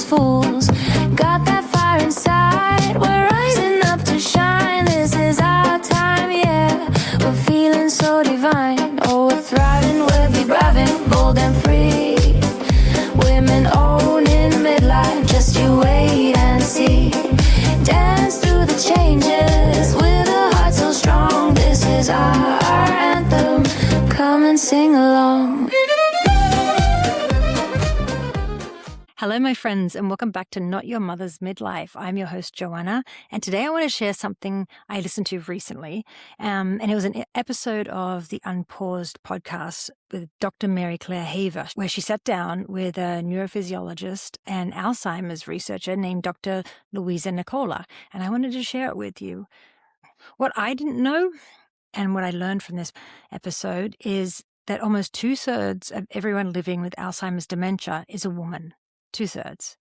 fools. Got that fire inside, we're rising up to shine. This is our time, yeah, we're feeling so divine. Oh, we're thriving, we'll be thriving, bold and free. Women owning midlife, just you wait and see. Dance through the changes with a heart so strong. This is our anthem, come and sing along. Hello, my friends, and welcome back to Not Your Mother's Midlife. I'm your host, Johanna, and today I want to share something I listened to recently, and it was an episode of the unPaused podcast with Dr. Mary Claire Haver, where she sat down with a neurophysiologist and Alzheimer's researcher named Dr. Louisa Nicola, and I wanted to share it with you. What I didn't know and what I learned from this episode is that almost 2/3 of everyone living with Alzheimer's dementia is a woman. 2/3.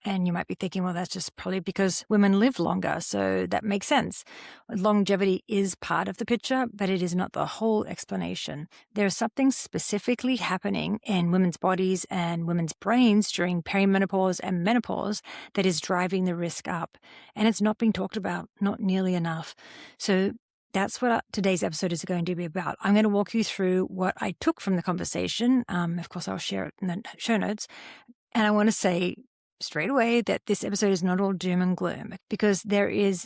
And you might be thinking, well, that's just probably because women live longer, so that makes sense. Longevity is part of the picture, but it is not the whole explanation. There is something specifically happening in women's bodies and women's brains during perimenopause and menopause that is driving the risk up. And it's not being talked about, not nearly enough. So that's what today's episode is going to be about. I'm going to walk you through what I took from the conversation. Of course, I'll share it in the show notes. And I want to say straight away that this episode is not all doom and gloom, because there is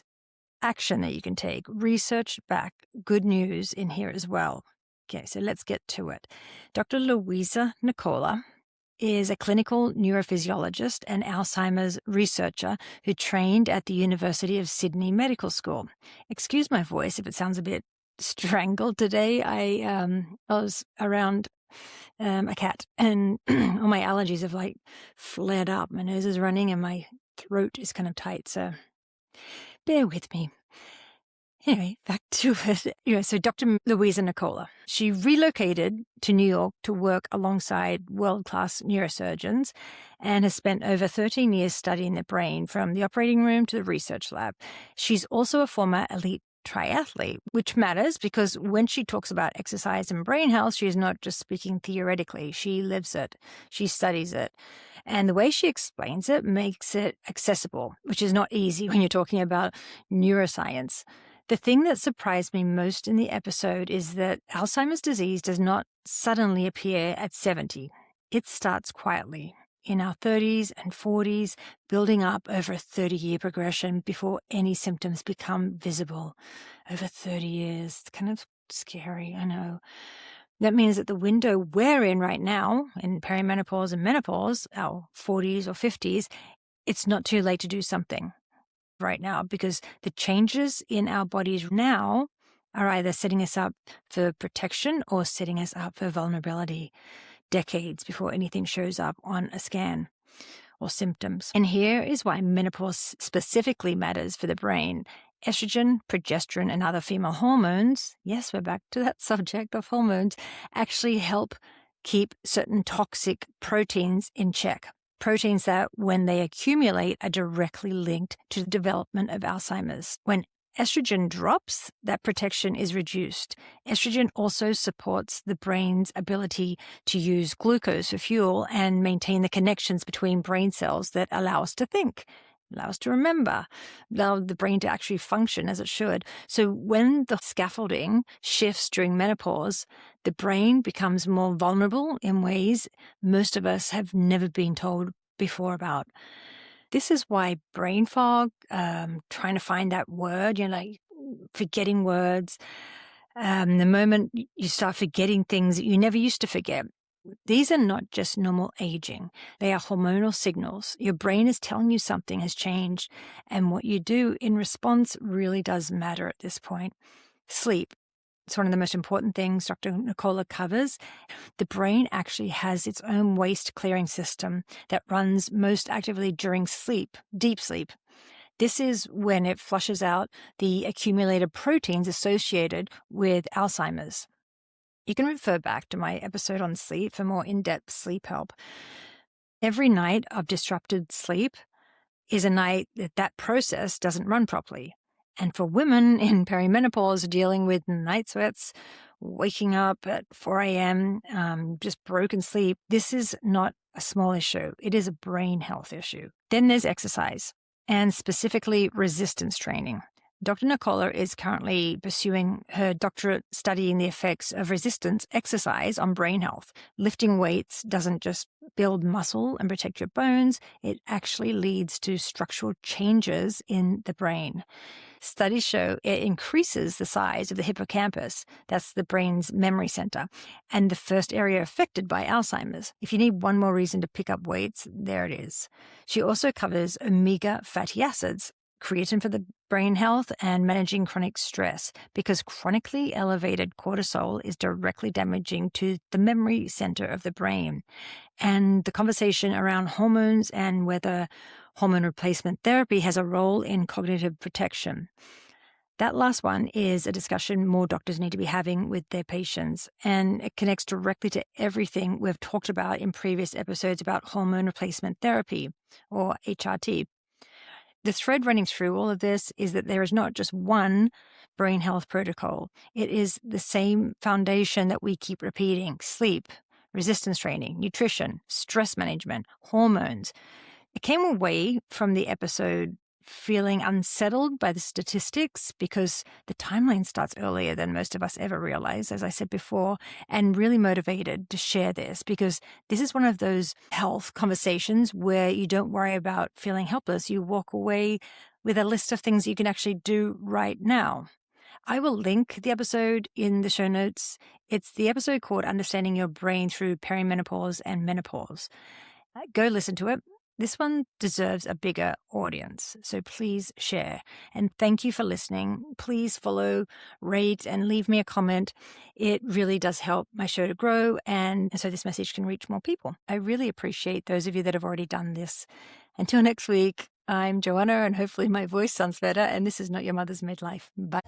action that you can take, research back, good news in here as well. Okay, so let's get to it. Dr. Louisa Nicola is a clinical neurophysiologist and Alzheimer's researcher who trained at the University of Sydney Medical School. Excuse my voice if it sounds a bit strangled today. I was around a cat, and all my allergies have flared up. My nose is running and my throat is kind of tight, so bear with me. Anyway, back to it. So Dr. Louisa Nicola, she relocated to New York to work alongside world-class neurosurgeons and has spent over 13 years studying the brain from the operating room to the research lab. She's also a former elite triathlete, which matters because when she talks about exercise and brain health, she is not just speaking theoretically. She lives it. She studies it. And the way she explains it makes it accessible, which is not easy when you're talking about neuroscience. The thing that surprised me most in the episode is that Alzheimer's disease does not suddenly appear at 70. It starts quietly in our 30s and 40s, building up over a 30-year progression before any symptoms become visible. Over 30 years. It's kind of scary, I know. That means that the window we're in right now, in perimenopause and menopause, our 40s or 50s, it's not too late to do something right now, because the changes in our bodies now are either setting us up for protection or setting us up for vulnerability, decades before anything shows up on a scan or symptoms. And here is why menopause specifically matters for the brain. Estrogen, progesterone, and other female hormones, yes, we're back to that subject of hormones, actually help keep certain toxic proteins in check. Proteins that, when they accumulate, are directly linked to the development of Alzheimer's. When estrogen drops, that protection is reduced. Estrogen also supports the brain's ability to use glucose for fuel and maintain the connections between brain cells that allow us to think, allow us to remember, allow the brain to actually function as it should. So when the scaffolding shifts during menopause, the brain becomes more vulnerable in ways most of us have never been told before about. This is why brain fog, trying to find that word, forgetting words, the moment you start forgetting things that you never used to forget. These are not just normal aging. They are hormonal signals. Your brain is telling you something has changed, and what you do in response really does matter at this point. Sleep. It's one of the most important things Dr. Nicola covers. The brain actually has its own waste clearing system that runs most actively during sleep, deep sleep. This is when it flushes out the accumulated proteins associated with Alzheimer's. You can refer back to my episode on sleep for more in-depth sleep help. Every night of disrupted sleep is a night that process doesn't run properly. And for women in perimenopause dealing with night sweats, waking up at 4 a.m., just broken sleep, this is not a small issue. It is a brain health issue. Then there's exercise, and specifically resistance training. Dr. Nicola is currently pursuing her doctorate studying the effects of resistance exercise on brain health. Lifting weights doesn't just build muscle and protect your bones, it actually leads to structural changes in the brain. Studies show it increases the size of the hippocampus, that's the brain's memory center, and the first area affected by Alzheimer's. If you need one more reason to pick up weights, there it is. She also covers omega fatty acids, creatine for the brain health, and managing chronic stress, because chronically elevated cortisol is directly damaging to the memory center of the brain. And the conversation around hormones and whether hormone replacement therapy has a role in cognitive protection. That last one is a discussion more doctors need to be having with their patients, and it connects directly to everything we've talked about in previous episodes about hormone replacement therapy, or HRT. The thread running through all of this is that there is not just one brain health protocol. It is the same foundation that we keep repeating: sleep, resistance training, nutrition, stress management, hormones. I came away from the episode feeling unsettled by the statistics because the timeline starts earlier than most of us ever realize, as I said before, and really motivated to share this because this is one of those health conversations where you don't worry about feeling helpless. You walk away with a list of things you can actually do right now. I will link the episode in the show notes. It's the episode called Understanding Your Brain Through Perimenopause and Menopause. Go listen to it. This one deserves a bigger audience, so please share. And thank you for listening. Please follow, rate, and leave me a comment. It really does help my show to grow, and so this message can reach more people. I really appreciate those of you that have already done this. Until next week, I'm Johanna, and hopefully my voice sounds better, and this is Not Your Mother's Midlife. Bye.